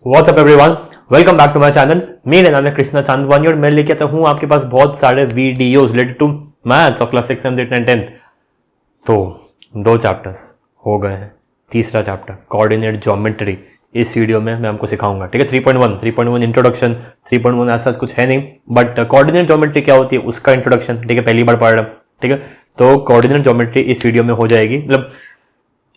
WhatsApp everyone, welcome back to my channel. मेरा नाम है कृष्णा चांदवानी और मैं लेके आता हूँ आपके पास बहुत सारे videos related to maths of class 6, 7, 8, 9, 10। तो 2 चैप्टर्स हो गए हैं, तीसरा चैप्टर कोऑर्डिनेट ज्योमेट्री इस वीडियो में मैं आपको सिखाऊंगा। ठीक है, 3.1 इंट्रोडक्शन। 3.1 ऐसा कुछ है नहीं, बट कोऑर्डिनेट ज्योमेट्री क्या होती है उसका इंट्रोडक्शन। ठीक है, पहली बार पढ़ रहा हूँ। ठीक है, तो कोऑर्डिनेट ज्योमेट्री इस वीडियो में हो जाएगी, मतलब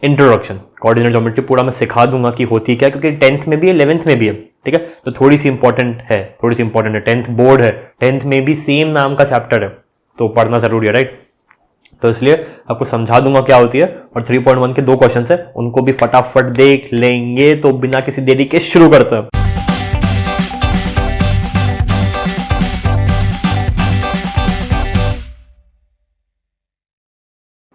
इंट्रोडक्शन। कोऑर्डिनेट ज्योमेट्री पूरा मैं सिखा दूंगा कि होती क्या, क्योंकि 10th में भी है, 11th में भी है। ठीक है, तो थोड़ी सी इंपॉर्टेंट है। 10th बोर्ड है, 10th में भी सेम नाम का चैप्टर है, तो पढ़ना जरूरी है, राइट। तो इसलिए आपको समझा दूंगा क्या होती है। और 3.1 के 2 क्वेश्चन है, उनको भी फटाफट देख लेंगे। तो बिना किसी देरी के शुरू करते हैं।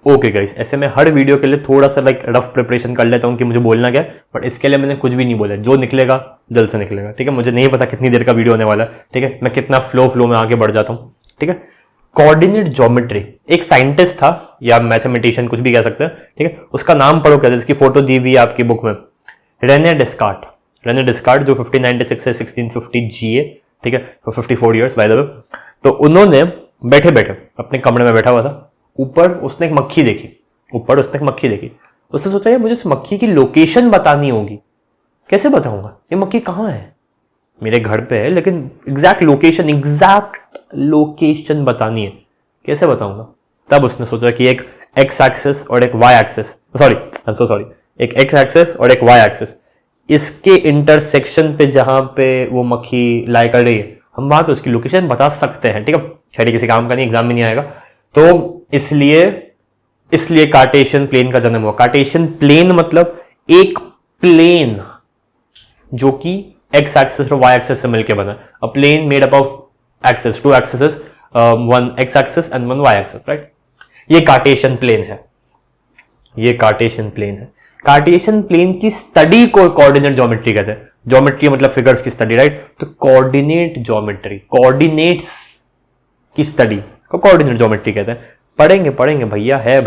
ओके गाइस, ऐसे मैं हर वीडियो के लिए थोड़ा सा रफ प्रिपरेशन कर लेता हूँ कि मुझे बोलना क्या है, बट इसके लिए मैंने कुछ भी नहीं बोला। जो निकलेगा दिल से निकलेगा। ठीक है, मुझे नहीं पता कितनी देर का वीडियो होने वाला है। ठीक है, मैं कितना फ्लो में आगे बढ़ जाता हूँ। ठीक है, कोऑर्डिनेट ज्योमेट्री, एक साइंटिस्ट था या मैथमेटिशियन, कुछ भी कह सकते हैं। ठीक है, उसका नाम पढ़ो क्या, जिसकी फोटो दी हुई है आपकी बुक में, रेने डेस्कार्ट, जो 1596 से 1650 जिए। ठीक है, for 54 years by the way. तो उन्होंने बैठे बैठे अपने कमरे में बैठा हुआ था, ऊपर उसने एक मक्खी देखी। उसने सोचा यार मुझे इस मक्खी की लोकेशन बतानी होगी। कैसे बताऊंगा, ये मक्खी कहाँ है? मेरे घर पे है, लेकिन एग्जैक्ट लोकेशन बतानी है, कैसे बताऊंगा? तब उसने सोचा कि एक एक्स एक्सिस और एक वाई एक्सिस, एक एक्स एक्सिस और एक वाई एक्सिस, इसके इंटरसेक्शन पे जहां पे वो मक्खी लाई कर रही है, हम वहां पे उसकी लोकेशन बता सकते हैं। ठीक है, खैर किसी काम का नहीं, एग्जाम में नहीं आएगा। तो इसलिए कार्टेशियन प्लेन का जन्म हुआ। कार्टेशियन प्लेन मतलब एक प्लेन जो कि एक्स एक्सिस और वाई एक्सिस से मिलकर बना। A plane made up of axis, 2 axis, 1 X axis and 1 Y axis, right. ये कार्टेशियन प्लेन है। कार्टेशियन प्लेन की स्टडी को कोऑर्डिनेट ज्योमेट्री कहते हैं। ज्योमेट्री मतलब फिगर्स की स्टडी, राइट। तो कोऑर्डिनेट ज्योमेट्री, कोऑर्डिनेट्स की स्टडी को कोऑर्डिनेट ज्योमेट्री कहते हैं। पढ़ेंगे भैया है।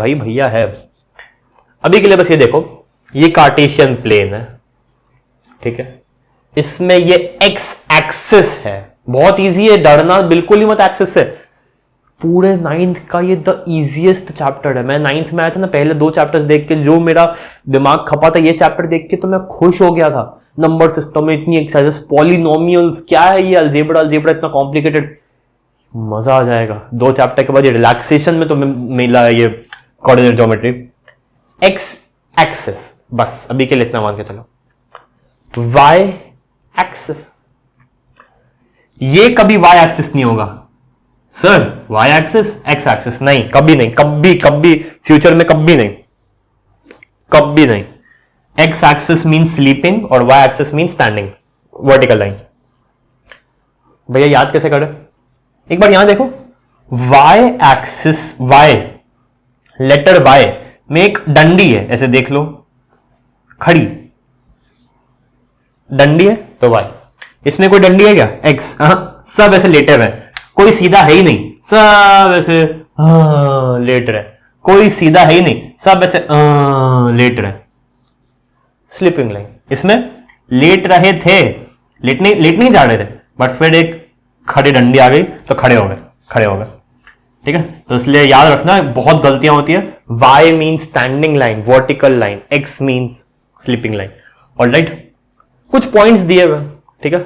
अभी के लिए बस ये देखो, ये कार्टेशियन प्लेन है। ठीक है, इसमें ये एक्स एक्सिस है। बहुत इजी है, डरना बिल्कुल ही मत एक्सिस से। पूरे 9th का ये द इजीएस्ट चैप्टर है। मैं 9th में आया था ना, पहले 2 चैप्टर्स देख के जो मेरा दिमाग खपा था, ये चैप्टर देख के तो मैं खुश हो गया था। नंबर सिस्टम में इतनी एक्सरसाइजेस, पॉलिनोमियल्स, क्या है ये अलजेब्रा इतना कॉम्प्लिकेटेड, मजा आ जाएगा। 2 चैप्टर के बाद ये रिलैक्सेशन में तो मिला है ये कोऑर्डिनेट ज्योमेट्री। एक्स एक्सिस, बस अभी के लिए इतना मान के चलो। वाई एक्सिस, ये कभी वाई एक्सिस नहीं होगा sir. Y axis X axis नहीं, कभी फ्यूचर में कभी नहीं। एक्स एक्सिस मीन स्लीपिंग और Y axis mean standing, vertical line. भैया याद कैसे करें? एक बार यहां देखो, y एक्सिस, लेटर y में एक डंडी है, ऐसे देख लो, खड़ी डंडी है तो y। इसमें कोई डंडी है क्या? x। सब ऐसे लेटे हुए हैं, कोई सीधा है ही नहीं, सब ऐसे लेट रहे। कोई सीधा है ही नहीं, सब ऐसे लेट रहे। Sleeping line. इसमें लेट रहे थे, लेट नहीं जा रहे थे, बट फिर एक खड़ी डंडी आ गई तो खड़े हो गए। ठीक है, तो इसलिए याद रखना, बहुत गलतियां होती है। y means standing line, vertical line, x means sleeping line. Alright, कुछ पॉइंट्स दिए हुए। ठीक है,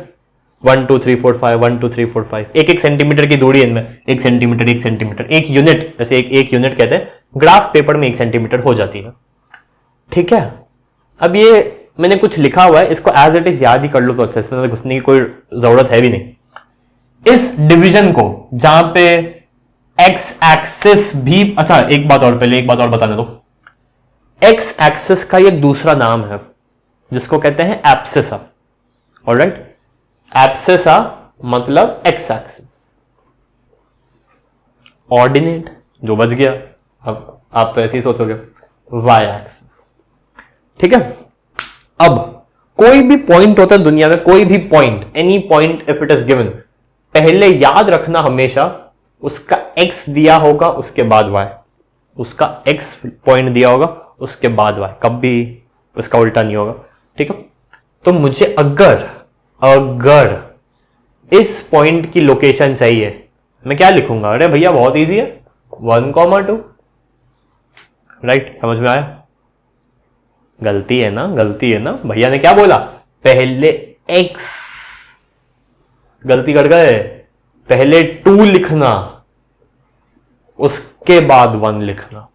1 2 3 4 5, 1 2 3 4 5, एक सेंटीमीटर की दूरी है इनमें। 1 सेंटीमीटर, एक यूनिट, जैसे एक यूनिट कहते हैं, ग्राफ पेपर में 1 सेंटीमीटर हो जाती है। ठीक है, अब ये मैंने कुछ लिखा हुआ है, इसको एज इट इज याद ही कर लो तो अच्छा, इसमें घुसने की कोई जरूरत है भी नहीं। इस डिवीजन को जहां पे एक्स एक्सिस भी, अच्छा एक बात और बताने दो। एक्स एक्सिस का एक दूसरा नाम है जिसको कहते हैं एब्सिसा। ऑलराइट, एब्सिसा मतलब एक्स एक्सिस। ऑर्डिनेट जो बच गया, अब आप तो ऐसे ही सोचोगे, वाई एक्सिस। ठीक है, अब कोई भी पॉइंट होता है दुनिया में, कोई भी point, any point if it is given, पहले याद रखना हमेशा उसका x दिया होगा, उसके बाद y। उसका x पॉइंट दिया होगा, उसके बाद y, कभी उसका उल्टा नहीं होगा। ठीक है, तो मुझे अगर अगर इस पॉइंट की लोकेशन चाहिए, मैं क्या लिखूंगा? अरे भैया बहुत इजी है, 1,2, राइट? समझ में आया? गलती है ना, गलती है ना। भैया ने क्या बोला? पहले x, गलती कर गए, पहले 2 लिखना, उसके बाद 1 लिखना।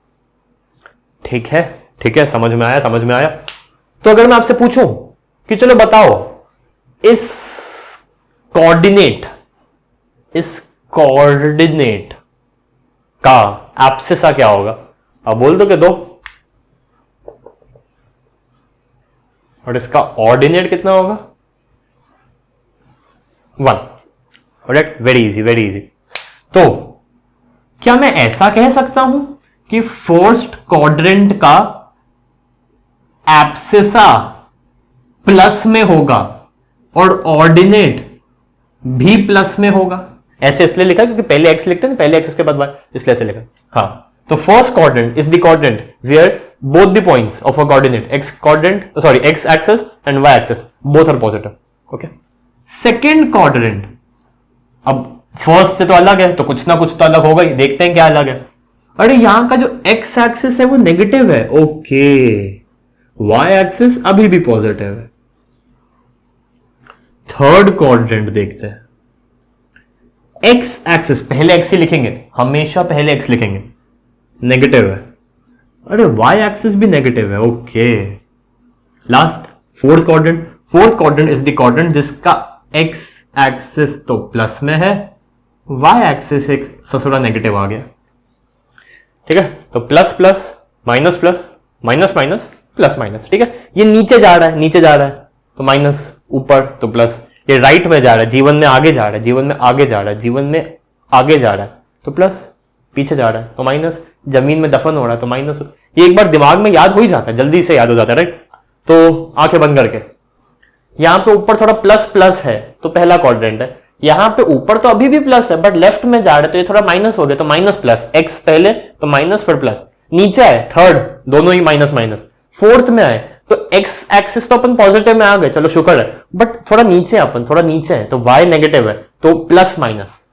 ठीक है, ठीक है, समझ में आया, समझ में आया। तो अगर मैं आपसे पूछूं कि चलो बताओ इस कोऑर्डिनेट का एब्सिसा क्या होगा? अब बोल दो कि 2, और इसका ऑर्डिनेट कितना होगा? 1। Right, very easy, very easy. तो क्या मैं ऐसा कह सकता हूं कि फर्स्ट क्वाड्रेंट का एब्सिसा प्लस में होगा और ऑर्डिनेट भी प्लस में होगा? ऐसे इसलिए लिखा क्योंकि पहले x लिखते हैं, पहले x उसके बाद y, इसलिए ऐसे लिखा। हाँ, तो first quadrant is the quadrant where both the points of a coordinate x axis and y axis both are positive. Okay. Second quadrant, अब फर्स्ट से तो अलग है, तो कुछ ना कुछ तो अलग होगा ही, देखते हैं क्या अलग है। अरे यहां का जो x एक्सिस है वो नेगेटिव है, ओके, y एक्सिस अभी भी पॉजिटिव है। थर्ड क्वाड्रेंट देखते हैं, x एक्सिस पहले x ही लिखेंगे, हमेशा पहले x लिखेंगे, नेगेटिव है। अरे y एक्सिस भी नेगेटिव है, okay. Last fourth quadrant is the quadrant जिसका x एक्सिस तो प्लस में है, y एक्सिस एक ससुरा नेगेटिव आ गया। ठीक है, तो plus plus minus plus minus minus plus minus. ठीक है, ये नीचे जा रहा है, नीचे जा रहा है तो माइनस, ऊपर तो प्लस, ये राइट में जा रहा है, जीवन में आगे जा रहा है, जीवन में आगे जा रहा है, जीवन में आगे जा रहा है तो प्लस, पीछे जा रहा है तो माइनस, जमीन में दफन हो रहा है तो माइनस। ये एक बार दिमाग में याद हो ही जाता है, जल्दी से याद हो जाता है, राइट? तो आंखें बंद करके, यहां पे ऊपर थोड़ा प्लस प्लस है तो पहला क्वाड्रेंट है, यहां पे ऊपर तो अभी भी प्लस है बट लेफ्ट में जा रहा है तो ये थोड़ा माइनस हो गया तो माइनस प्लस, एक्स पहले तो माइनस फिर प्लस, नीचे है थर्ड, दोनों ही माइनस माइनस, फोर्थ में आए तो एक्स एक्सिस तो अपन पॉजिटिव में आ गए, चलो शुक्र है, बट थोड़ा नीचे अपन, थोड़ा नीचे है तो वाई नेगेटिव है तो प्लस माइनस,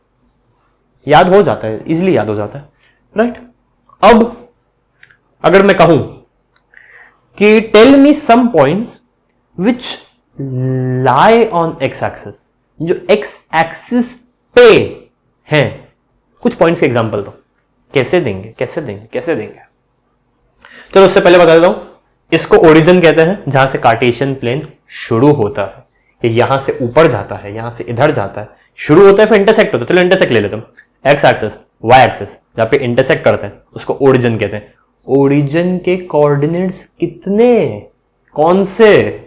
याद हो जाता है, इजिली याद हो जाता है, राइट? अब अगर मैं कहूं कि tell me some points which lie on X axis, जो एक्स एक्सिस पे हैं, कुछ पॉइंट्स के एग्जांपल दो, कैसे देंगे, कैसे देंगे, कैसे देंगे? चलो उससे पहले बता देता हूं, इसको ओरिजिन कहते हैं, जहां से कार्टेशियन प्लेन शुरू होता है, ये यहां से ऊपर जाता है, यहां से इधर जाता है, शुरू होता है फिर इंटरसेक्ट होता है। चलो इंटरसेक्ट ले लेते हैं, एक्स एक्सिस वाई एक्सिस जहां पे इंटरसेक्ट करते हैं उसको ओरिजिन कहते हैं। ओरिजिन के कोऑर्डिनेट्स कितने, कौन से?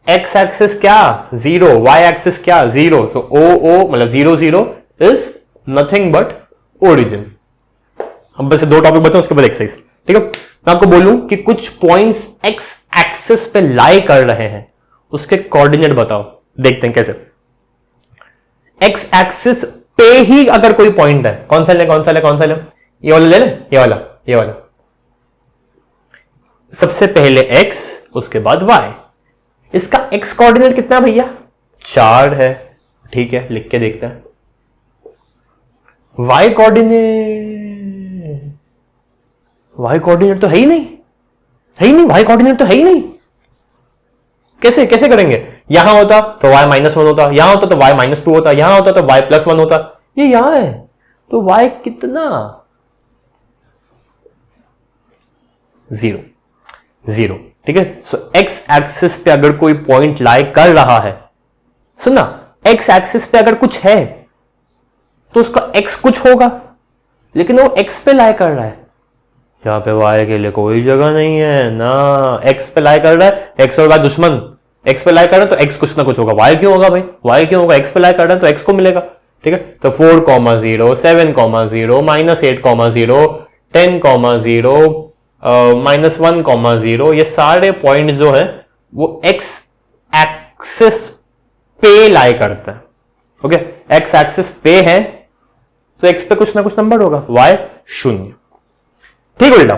एक्स एक्सिस क्या, 0, वाई एक्सिस क्या, 0, सो ओ ओ मतलब 0 0 इज नथिंग बट ओरिजिन। हम बस 2 टॉपिक बताओ उसके बाद एक्सरसाइज, ठीक है? मैं आपको बोलूं कि कुछ पॉइंट्स एक्स एक्सिस पे लाई कर रहे हैं, उसके कोऑर्डिनेट बताओ, देखते हैं कैसे। एक्स एक्सिस पे ही अगर कोई पॉइंट है, कौन सा ले, कौन सा ले, कौन सा ले? ये वाला ले ले, ये वाला, ये वाला। सबसे पहले x, उसके बाद y। इसका x कोऑर्डिनेट कितना भैया? 4 है, ठीक है, लिख के देखते हैं। y कोऑर्डिनेट तो है ही नहीं, है ही नहीं, y कोऑर्डिनेट तो है ही नहीं। कैसे कैसे करेंगे? यहां होता तो y -1 होता, यहां होता तो y -2 होता, यहां होता तो y +1 होता, ये यहां है तो y कितना? 0 0, ठीक है। सो x एक्सिस पे अगर कोई पॉइंट लाई कर रहा है, सुनना, x एक्सिस पे अगर कुछ है तो उसका x कुछ होगा, लेकिन वो x पे लाई कर रहा है, यहां पे y के लिए कोई जगह नहीं है ना, x पे लाई कर रहा है, x और y दुश्मन, x पे लाई कर रहा है तो x कुछ ना कुछ होगा, y क्यों होगा भाई, y क्यों होगा, x पे लाई कर रहा है तो x को मिलेगा, ठीक है। तो 4, 0, 7, 0, -8, 0, 10, 0, -1, 0, ये सारे पॉइंट जो है वो x एक्सिस पे लाई करते हैं, ओके। x एक्सिस पे है तो x पे कुछ ना कुछ नंबर होगा, y 0, ठीक है बेटा।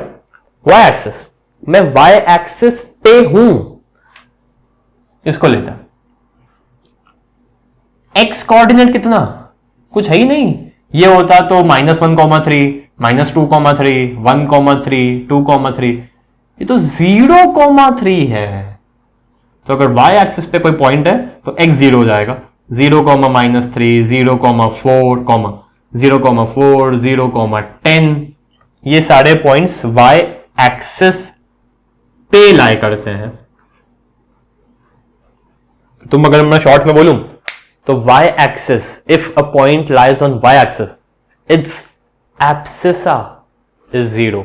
y एक्सिस, मैं y एक्सिस पे हूं, इसको लेता है। x कोऑर्डिनेट कितना, कुछ है ही नहीं। ये होता तो -1,3, -2,3, 1,3, 2,3, ये तो 0,3 है। तो अगर y एक्सिस पे कोई पॉइंट है तो x 0 हो जाएगा। 0,-3, 0,4, 0,4, 0,10, ये सारे पॉइंट्स y एक्सिस पे लाई करते हैं। तुम अगर मैं शॉर्ट में बोलूं तो y axis, if a point lies on y axis, its abscissa is 0.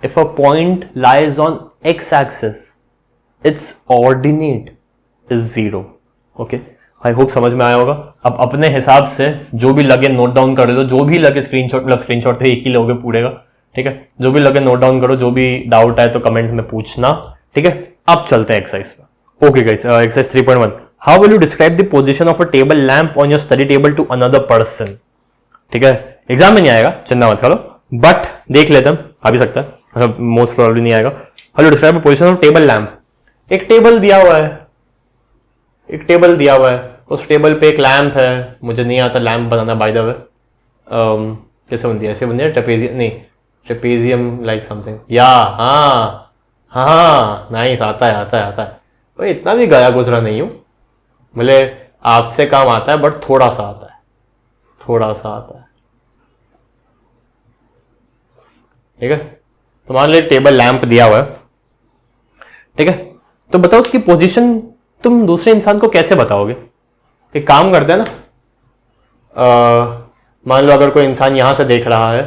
If a point lies on x axis, its ordinate is 0. Okay? I hope समझ में आया होगा। अब अपने हिसाब से जो भी लगे नोट डाउन कर लो, जो भी लगे स्क्रीनशॉट, मतलब स्क्रीनशॉट थे एक ही लोगे पूरे का, ठीक है। जो भी लगे नोट डाउन करो, जो भी डाउट आए तो कमेंट में पूछना, ठीक है। अब चलते हैं एक्सरसाइज पे। Okay guys, exercise 3.1, how will you describe the position of a table lamp on your study table to another person. ठीक है, एग्जाम में नहीं आएगा, चिंता मत करो, बट देख लेते हैं, आ भी सकता है, मोस्ट प्रोबेबली नहीं आएगा। How you describe the position of table lamp. एक टेबल दिया हुआ है, एक टेबल दिया हुआ है, उस टेबल पे एक लैंप है। मुझे नहीं आता lamp banana, by the way. कैसे बनती है, ऐसे बनती है, ट्रेपेजियम नहीं, ट्रेपेजियम लाइक समथिंग, या हाँ हाँ नाइस, आता है आता है आता है। भाई इतना भी गया गुजरा नहीं हूँ, बोले आपसे काम आता है, बट थोड़ा सा आता है, थोड़ा सा आता है। ठीक है, तो मान लो टेबल लैंप दिया हुआ है, ठीक है, तो बताओ उसकी पोजीशन तुम दूसरे इंसान को कैसे बताओगे। एक काम करते हैं ना, मान लो अगर कोई इंसान यहां से देख रहा है,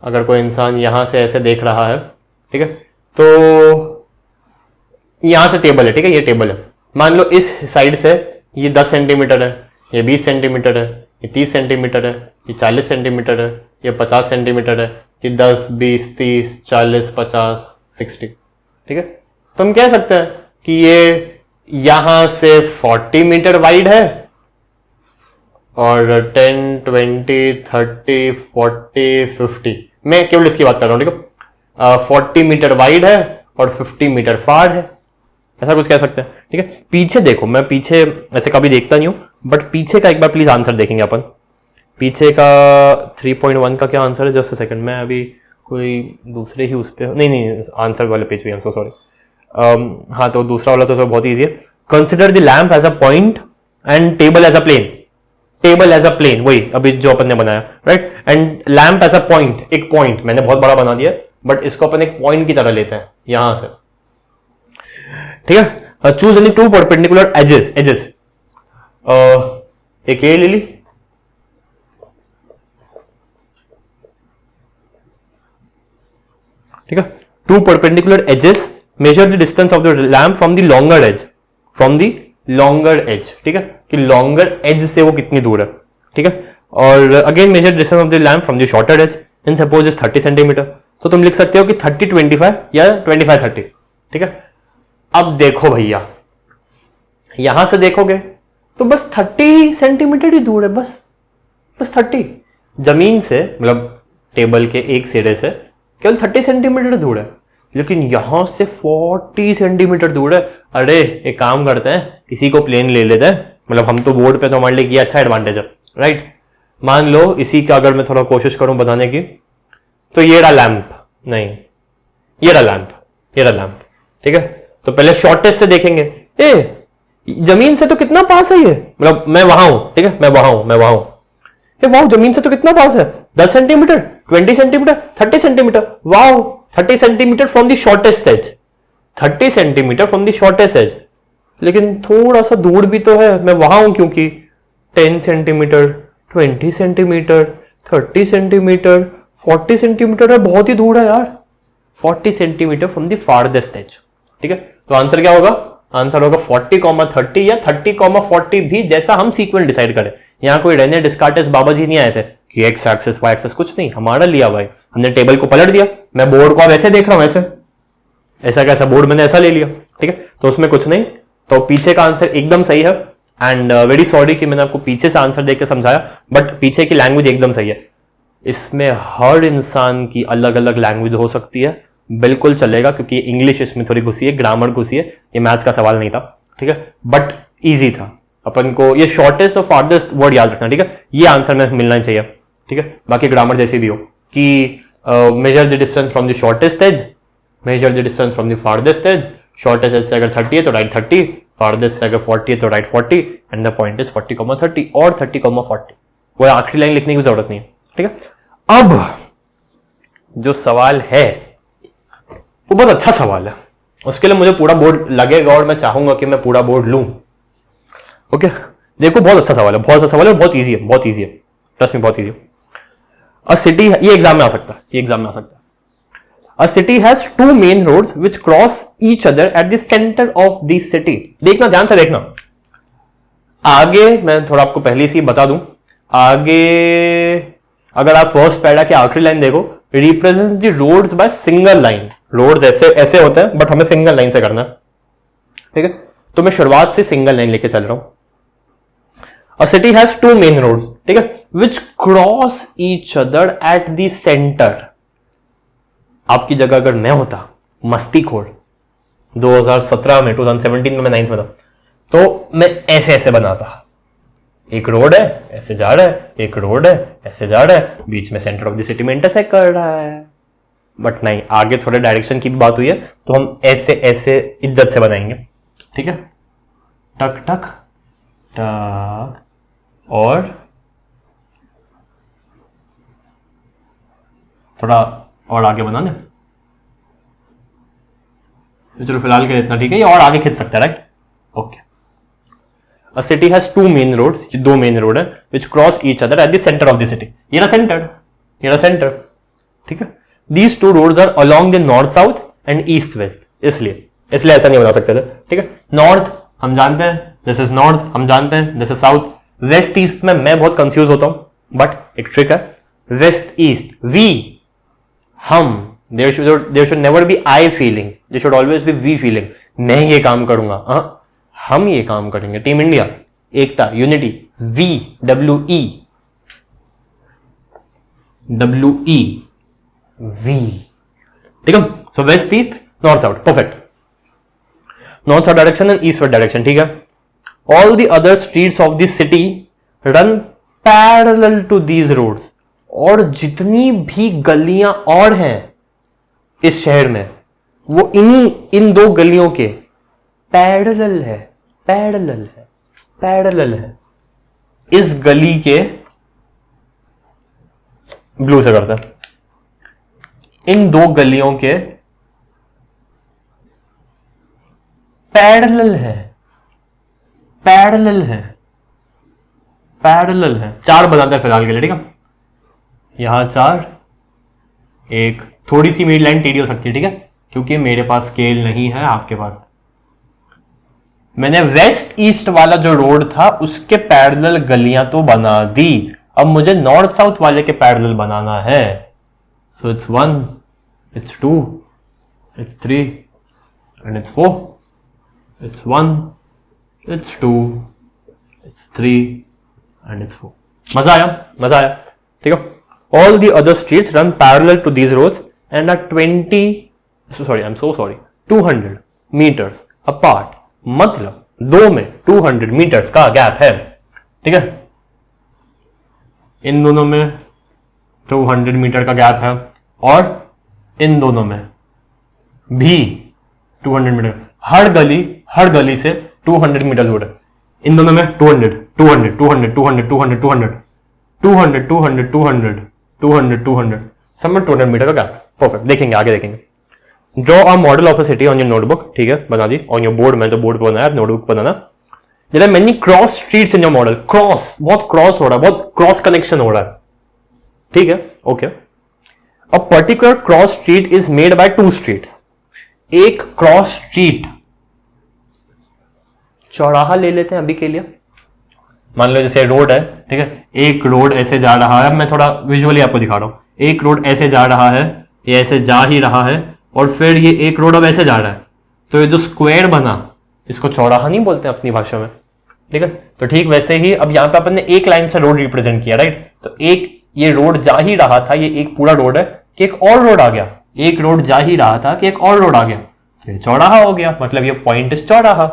अगर कोई इंसान यहां से ऐसे देख रहा है, ठीक है, तो यहां से टेबल है, ठीक है, ये टेबल है। मान लो इस साइड से ये 10 सेंटीमीटर है, ये 20 सेंटीमीटर है, ये 30 सेंटीमीटर है, ये 40 सेंटीमीटर है, ये 50 सेंटीमीटर है, ये 10, 20, 30, 40, 50, 60, ठीक है। तो हम कह सकते हैं कि ये यहां से 40 मीटर वाइड है और 10, 20, 30, 40, 50, मैं केवल इसकी बात कर रहा हूं, ठीक है। 40 मीटर वाइड है और 50 मीटर फार है, ऐसा कुछ कह सकते हैं, ठीक है। पीछे देखो, मैं पीछे ऐसे कभी देखता नहीं हूं, बट पीछे का एक बार प्लीज आंसर देखेंगे अपन। पीछे का 3.1 का क्या आंसर है, जस्ट अ सेकंड, मैं अभी कोई दूसरे ही उस पर, नहीं आंसर वाले पेज पे, आई एम सो सॉरी। हाँ, तो दूसरा वाला तो बहुत ईजी है। Consider the lamp as a point and table as a plane. Table as a plane, वही अभी जो अपन ने बनाया, right, and lamp as a point, एक पॉइंट मैंने बहुत बड़ा बना दिया, बट इसको अपन एक पॉइंट की तरह लेते हैं यहां से, ठीक है। Choose any two perpendicular axes, एक ये ले ली, ठीक है। Two perpendicular axes measure the distance of the lamp from the longer edge, from the longer edge, ठीक है, कि लॉन्गर एज से वो कितनी दूर है, ठीक है। और again measure distance of the lamp from the shorter edge, in suppose is 30 centimetre, तो तुम लिख सकते हो कि 30-25 या 25-30, ठीक है। अब देखो भैया, यहां से देखोगे तो बस 30 सेंटीमीटर ही दूर है, बस 30, जमीन से मतलब टेबल के एक सिरे से केवल 30 सेंटीमीटर दूर है, लेकिन यहां से 40 सेंटीमीटर दूर है। अरे एक काम करते हैं, किसी को प्लेन ले लेते हैं, मतलब हम तो बोर्ड पे, तो हमारे लिए ये अच्छा एडवांटेज है, राइट। मान लो इसी का अगर मैं थोड़ा कोशिश करूं बताने की, तो ये रहा लैंप, नहीं ये रहा लैंप, ये रहा लैंप, ठीक है। तो पहले शॉर्टेस्ट से देखेंगे, जमीन से तो कितना पास है ये, मतलब मैं वहां हूं, ठीक है, मैं वहां हूं, वाह जमीन से तो कितना पास है, 10 सेंटीमीटर, 20 सेंटीमीटर, 30 सेंटीमीटर, वाह 30 centimetre from the shortest edge, 30 centimetre from the shortest edge, लेकिन थोड़ा सा दूर भी तो है, मैं वहां हूं क्योंकि 10 सेंटीमीटर, 20 सेंटीमीटर, 30 सेंटीमीटर, 40 सेंटीमीटर है, बहुत ही दूर है यार, 40 centimetre from the farthest edge, ठीक है। तो आंसर क्या होगा, आंसर होगा 40,30 या 30,40 भी, जैसा हम सीक्वेंस डिसाइड करें। यहां कोई रेने डिस्कार्टेस बाबा जी नहीं आए थे कि एक्स एक्सेस वाई एक्सेस, कुछ नहीं, हमारा लिया भाई, हमने टेबल को पलट दिया, मैं बोर्ड को अब ऐसे देख रहा हूं, ऐसा कैसा बोर्ड मैंने ऐसा ले लिया, ठीक है, तो उसमें कुछ नहीं। तो पीछे का आंसर एकदम सही है, एंड वेरी सॉरी कि मैंने आपको पीछे से आंसर देकर समझाया, बट पीछे की लैंग्वेज एकदम सही है। इसमें हर इंसान की अलग अलग लैंग्वेज हो सकती है, बिल्कुल चलेगा, क्योंकि इंग्लिश इसमें थोड़ी घुसी है, ग्रामर घुसी है, ये मैथ्स का सवाल नहीं था, ठीक है, बट इजी था। अपन को ये शॉर्टेस्ट और फार्देस्ट वर्ड याद रखना, ठीक है, ये आंसर में मिलना चाहिए, ठीक है। बाकी ग्रामर जैसी भी हो कि measure the distance from the shortest edge, measure the distance from the farthest edge, shortest edge से अगर 30 है तो राइट 30, फार्देस्ट से अगर 40 है तो right 40, and the point is 40,30 और 30,40। कोई आखिरी लाइन लिखने की जरूरत नहीं है, ठीक है। अब जो सवाल है वो बहुत अच्छा सवाल है, उसके लिए मुझे पूरा बोर्ड लगेगा और मैं चाहूंगा कि मैं पूरा बोर्ड लूं। ओके, देखो बहुत अच्छा सवाल है, बहुत अच्छा सवाल है, बहुत इजी है, बहुत इजी है, ट्रस्ट में बहुत इजी है। अ सिटी, ये एग्जाम में आ सकता है, ये एग्जाम में आ सकता है। A city has two main roads which cross each other at the centre of the city. देखना, ध्यान से देखना, आगे मैं थोड़ा आपको पहले से बता दूं, आगे अगर आप फर्स्ट पैरा की आखिरी लाइन देखो, represents the roads by single line. Roads ऐसे ऐसे होते हैं, बट हमें सिंगल लाइन से करना है, ठीक है। तो मैं शुरुआत से सिंगल लाइन लेके चल रहा हूं। A city has two main roads, ठीक है, which cross each other at the centre. आपकी जगह अगर मैं होता, मस्तीखोर, 2017 में 2017 में मैं 9th में था, तो मैं ऐसे ऐसे बनाता। एक रोड है ऐसे जा रहा है, एक रोड है ऐसे जा रहा है, बीच में सेंटर ऑफ द सिटी में इंटरसेक्ट कर रहा है। बट नहीं, आगे थोड़े डायरेक्शन की भी बात हुई है, तो हम ऐसे ऐसे इज्जत से बनाएंगे, ठीक है। टक टक टक, और थोड़ा और आगे बना दे, चलो फिलहाल के इतना ठीक है, ये और आगे खींच सकता है, right. Okay, a city has two main roads, ये दो मेन रोड है, which cross each other at the centre of the city. ये रहा सेंटर, ये रहा सेंटर, ठीक है। These two roads are along the north south and east west, इसलिए ऐसा नहीं बना सकते थे, ठीक है। नॉर्थ हम जानते हैं, दिस इज नॉर्थ, हम जानते हैं this is south. West east में मैं बहुत कंफ्यूज होता हूं, बट एक ट्रिक है, वेस्ट ईस्ट, वी, हम, there should never be I feeling, there should always be we feeling. मैं ये काम करूंगा, हम ये काम करेंगे, टीम इंडिया, एकता, यूनिटी, वी, WE, वी, ठीक है। So west east north south, perfect, north south direction and east west direction, ठीक है। All the other streets of the city run parallel to these roads, और जितनी भी गलियां और हैं इस शहर में, वो इन दो गलियों के पैरेलल है, पैरेलल है, पैरेलल है। इस गली के, ब्लू से करते हैं, इन दो गलियों के पैरेलल है, पैरेलल है, पैरेलल है। 4 बनाते हैं फिलहाल के लिए, ठीक है। यहां 4, एक थोड़ी सी मेरी लाइन टेढ़ी हो सकती है, ठीक है, क्योंकि मेरे पास स्केल नहीं है, आपके पास। मैंने वेस्ट ईस्ट वाला जो रोड था उसके पैरेलल गलियां तो बना दी, अब मुझे नॉर्थ साउथ वाले के पैरेलल बनाना है। So it's 1, it's 2, it's 3 and it's 4, it's 1, it's 2, it's 3 and it's 4। मजा आया, मजा आया, ठीक है। All the other streets run parallel to these roads and are 200 metres apart, मतलब दो में 200 मीटर्स का गैप है, ठीक है। इन दोनों में 200 मीटर का गैप है, और इन दोनों में भी 200 मीटर, हर गली से 200 मीटर दूर है। इन दोनों में 200, 200, 200, 200, 200, 200, 200, 200, 200, 200, 200, सब में 200 मीटर का गैप, परफेक्ट। देखेंगे, आगे देखेंगे। Draw a model of a city on your notebook, ठीक है, बना दी। ऑन योर बोर्ड, मैं तो बोर्ड पर बनाया, नोटबुक बनाना। There are many cross streets in your model, cross, बहुत क्रॉस हो रहा है, बहुत क्रॉस कनेक्शन हो रहा है, ठीक है, okay. A particular cross street is made by 2 streets, एक क्रॉस स्ट्रीट, चौराहा ले लेते हैं अभी के लिए, मान लो जैसे रोड है, ठीक है, एक रोड ऐसे जा रहा है, मैं थोड़ा विजुअली आपको दिखा रहा हूं, एक रोड ऐसे जा रहा है, ये ऐसे जा ही रहा है, और फिर ये एक रोड अब ऐसे जा रहा है, तो ये जो स्क्वायर बना, इसको चौराहा नहीं बोलते अपनी भाषा में, ठीक है। तो ठीक वैसे ही अब यहां पे अपन ने एक लाइन से रोड रिप्रेजेंट किया, राइट। तो एक ये रोड जा ही रहा था, ये एक पूरा रोड है, कि एक और रोड आ गया, एक रोड जा ही रहा था कि एक और रोड आ गया, तो ये चौराहा हो गया, मतलब ये पॉइंट इज चौराहा।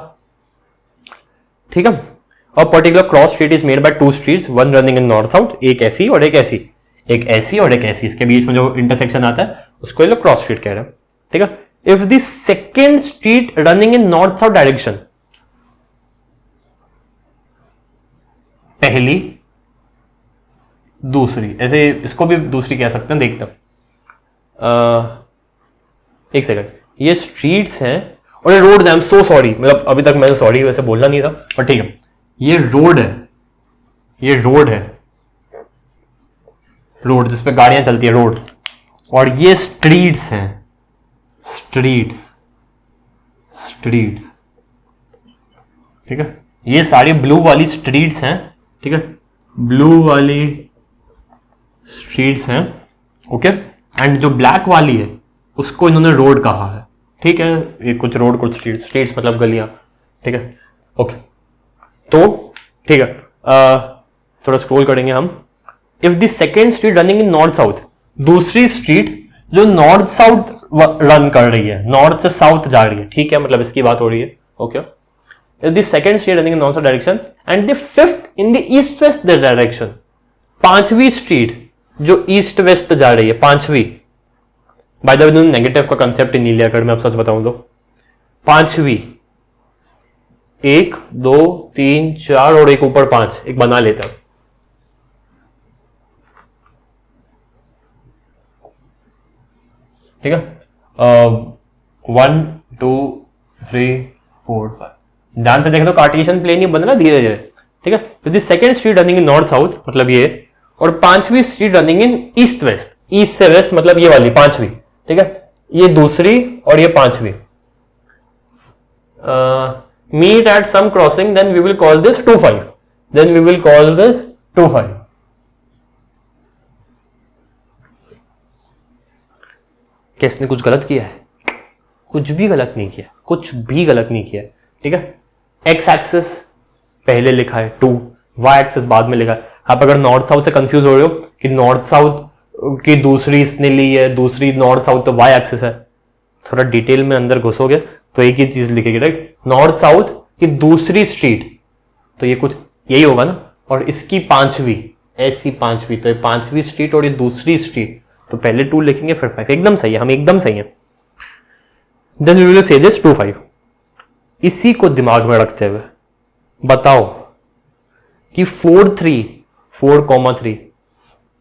ठीक है। और particular cross street is made by two streets, one running in north south, एक ऐसी और एक ऐसी, एक ऐसी और एक ऐसी, इसके बीच में जो इंटरसेक्शन आता है उसको ये लोग क्रॉस स्ट्रीट कह रहे हैं। ठीक है। If the second street running in north south direction, पहली दूसरी, ऐसे इसको भी दूसरी कह सकते हैं, देखते हैं। एक सेकंड, ये स्ट्रीट्स हैं और ये रोड्स हैं, आई एम सो सॉरी, मतलब अभी तक मैंने सॉरी वैसे बोलना नहीं था, पर ठीक है, ये रोड है, ये रोड है, रोड जिस पे गाड़ियां चलती है, रोड्स, और ये स्ट्रीट्स हैं, स्ट्रीट्स, स्ट्रीट्स। ठीक है। ये सारी ब्लू वाली स्ट्रीट्स हैं। ठीक है, ब्लू वाली स्ट्रीट्स हैं। ओके। एंड जो ब्लैक वाली है उसको इन्होंने रोड कहा है। ठीक है, ये कुछ रोड कुछ स्ट्रीट्स, स्ट्रीट्स मतलब गलियां। ठीक है। ओके, तो ठीक है, थोड़ा स्क्रॉल करेंगे हम। If the second street running in north south, दूसरी स्ट्रीट जो नॉर्थ साउथ रन कर रही है, नॉर्थ से साउथ जा रही है, ठीक है, मतलब इसकी बात हो रही है। Okay. If the second street running in north south direction and the fifth in the east west direction, पांचवी स्ट्रीट जो ईस्ट वेस्ट जा रही है, पांचवी, बाय द वे नेगेटिव का कंसेप्ट ही नहीं लिया, अगर मैं अब सच बताऊं तो, पांचवी, 1 2 3 4 और एक ऊपर 5, एक बना लेता हूं। ठीक है। 1 2 3 4 5, ध्यान से देखें तो कार्टेशियन प्लेन ही बन रहा धीरे धीरे। ठीक है। तो this second street running in north south मतलब ये, और पांचवी street running in east west, east से वेस्ट मतलब ये वाली पांचवी। ठीक है, ये दूसरी और ये पांचवी। Meet at some crossing, then we will call this 2 5, then we will call this 2 5। क्या इसने कुछ गलत किया है? कुछ भी गलत नहीं किया, कुछ भी गलत नहीं किया। ठीक है। एक्स एक्सिस पहले लिखा है 2, वाई एक्सिस बाद में लिखा है। आप अगर नॉर्थ साउथ से कंफ्यूज हो रहे हो कि नॉर्थ साउथ की दूसरी इसने ली है, दूसरी नॉर्थ साउथ तो वाई एक्सिस है, थोड़ा डिटेल में अंदर घुसोगे तो एक ही चीज लिखेगी, राइट। नॉर्थ साउथ की दूसरी स्ट्रीट, तो ये कुछ यही होगा ना, और इसकी पांचवी, ऐसी पांचवी, तो ये पांचवी स्ट्रीट और ये दूसरी स्ट्रीट, तो पहले 2 लिखेंगे फिर 5। एकदम सही है, हम एकदम सही है। Then we will say this 2 5। इसी को दिमाग में रखते हुए बताओ कि 4 3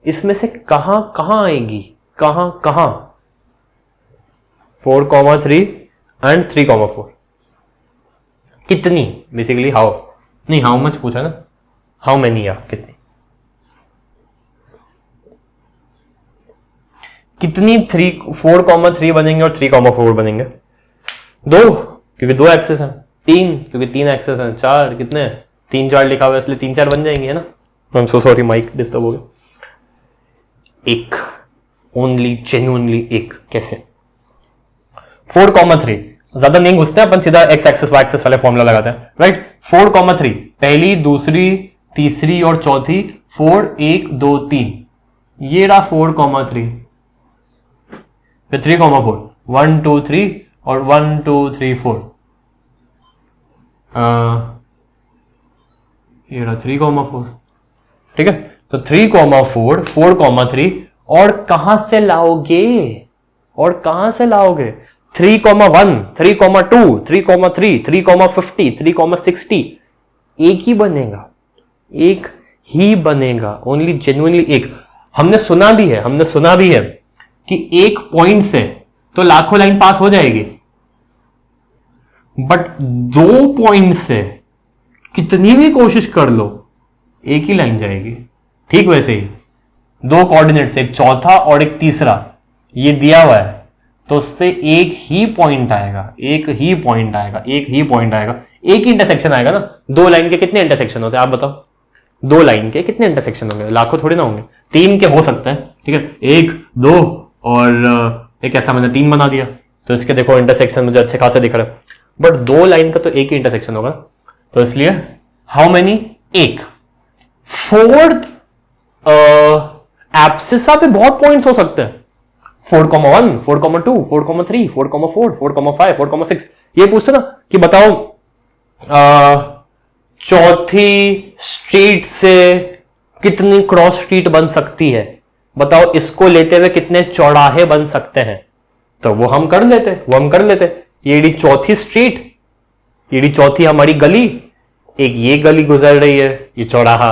इसमें से कहां कहां आएगी, कहां कहां? 4 3 एंड 3 4 कितनी, बेसिकली हाउ, नहीं हाउ मच पूछा ना, हाउ मेनी, या कितनी, कितनी 4 3 बनेंगे और 3 4 बनेंगे? 2, क्योंकि 2 एक्सेस हैं, 3 क्योंकि 3 एक्सेस हैं, 4 कितने, 3 4 लिखा हुआ है इसलिए 3 4 बन जाएंगे, है ना। I am so sorry, mic disturb हो गया। एक, ओनली जेन्युइनली एक, कैसे? 4 3, ज्यादा नहीं घुसते अपन, सीधा एक्स एक्सेस वाई एक्सेस वाले फॉर्मूला लगाते हैं, राइट। 4 3, पहली दूसरी तीसरी और चौथी, 4 1 2 3, ये रहा 4 3, फिर 3 4, 1 2 3 और 1 2 3 4, ये रहा 3 4। ठीक है, तो 3 4 4 3, और कहां से लाओगे, और कहां से लाओगे? 3 1 3 2 3 3 3 50 3 60, एक ही बनेगा, एक ही बनेगा, ओनली जेन्युइनली एक। हमने सुना भी है कि एक पॉइंट से तो लाखों लाइन पास हो जाएगी, बट 2 पॉइंट से कितनी भी कोशिश कर लो एक ही लाइन जाएगी। ठीक वैसे ही 2 कोऑर्डिनेट्स, एक चौथा और एक तीसरा, ये दिया हुआ है, तो उससे एक ही पॉइंट आएगा, एक ही पॉइंट आएगा, एक ही पॉइंट आएगा, एक ही इंटरसेक्शन आएगा ना। 2 लाइन के कितने इंटरसेक्शन होते हैं आप बताओ? 2 लाइन के कितने इंटरसेक्शन होंगे? लाखों थोड़ी ना होंगे। 3 के हो सकते हैं, ठीक है, 1 2 और एक ऐसा मैंने 3 बना दिया, तो इसके देखो इंटरसेक्शन मुझे अच्छे खासे दिख रहे हैं, बट 2 लाइन का तो एक ही इंटरसेक्शन होगा, तो इसलिए हाउ मेनी, एक। 4th एब्सिसा पे बहुत पॉइंट्स हो सकते हैं, 4,1, 4,2, 4,3, 4,4, 4,5, 4,6 ये पूछते ना कि बताओ चौथी स्ट्रीट से कितनी क्रॉस स्ट्रीट बन सकती है, बताओ इसको लेते हुए कितने चौराहे बन सकते हैं, तो वो हम कर लेते। ये रही चौथी स्ट्रीट, ये रही चौथी हमारी गली, एक ये गली गुजर रही है, ये चौराहा,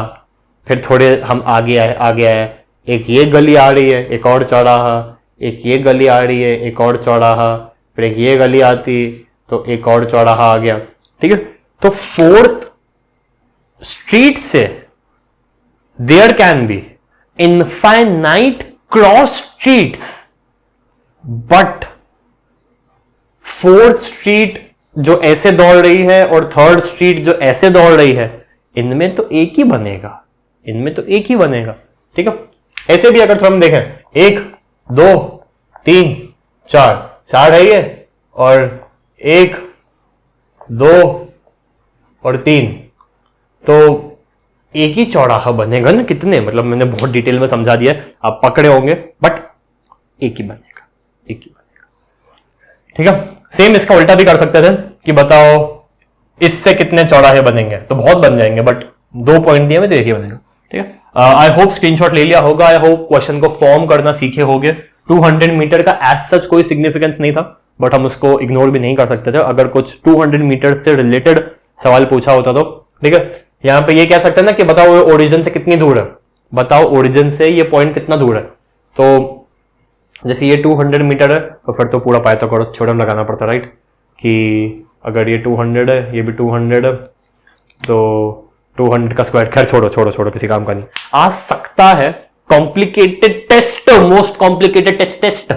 फिर थोड़े हम आगे आए, एक ये गली आ रही है, एक और चौराहा, एक ये गली आ रही है, एक और चौराहा, फिर एक ये गली आती तो एक और चौराहा आ गया, ठीक है। तो फोर्थ स्ट्रीट से there can be infinite cross streets, but fourth street जो ऐसे दौड़ रही है और थर्ड स्ट्रीट जो ऐसे दौड़ रही है, इनमें तो एक ही बनेगा, ठीक है। ऐसे भी अगर हम देखें 1 2 3 4 है ये, और 1 2 और 3, तो एक ही चौराहा बनेगा ना, कितने, मतलब मैंने बहुत डिटेल में समझा दिया, आप पकड़े होंगे, बट एक ही बनेगा, ठीक है। सेम इसका उल्टा भी कर सकते थे कि बताओ इससे कितने चौराहे बनेंगे, तो बहुत बन जाएंगे, बट 2 पॉइंट दिए में तो एक ही बनेगा, ठीक है। आई होप स्क्रीनशॉट ले लिया होगा, आई होप क्वेश्चन को फॉर्म करना सीखे होगे। 200 मीटर का एज सच कोई सिग्निफिकेंस नहीं था, बट हम उसको इग्नोर भी नहीं कर सकते थे अगर कुछ 200 मीटर से रिलेटेड सवाल पूछा होता तो, ठीक है। यहां पे ये कह सकते हैं ना कि बताओ ओरिजिन से कितनी दूर है, बताओ ओरिजिन से ये पॉइंट कितना दूर है, तो जैसे ये 200 मीटर है तो फिर तो पूरा पाइथागोरस थ्योरम लगाना पड़ता, राइट, कि अगर ये 200 है, ये भी 200 है, तो 200 का स्क्वायर, खैर छोड़ो किसी काम का नहीं। आ सकता है complicated test, most complicated test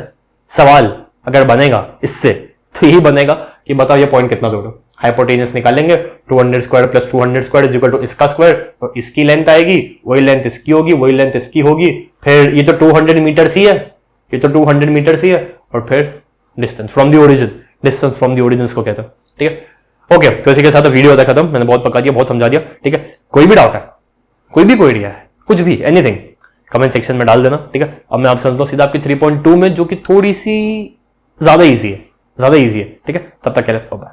सवाल अगर बनेगा इससे, तो यही बनेगा कि बताओ ये पॉइंट कितना दूर है, हाइपोटेनस निकालेंगे, 200 square plus 200 square is equal to इसका स्क्वायर, तो इसकी लेंथ आएगी, वही लेंथ इसकी होगी, वही लेंथ इसकी होगी, फिर ये तो 200 मीटर ही है, ये तो 200 मीटर ही है, और फिर distance from the origin, distance from the origin को कहते हैं, ठीक है। ओके, तो इसी के साथ वीडियो होता खत्म, मैंने बहुत पका दिया, बहुत समझा दिया, ठीक है। कोई भी डाउट है, कोई भी क्वेरी है, कुछ भी एनीथिंग, कमेंट सेक्शन में डाल देना, ठीक है। अब मैं आपसे मिलता हूं सीधा आपकी 3.2 में, जो कि थोड़ी सी ज्यादा इजी है, ठीक है। तब तक के लिए बाय।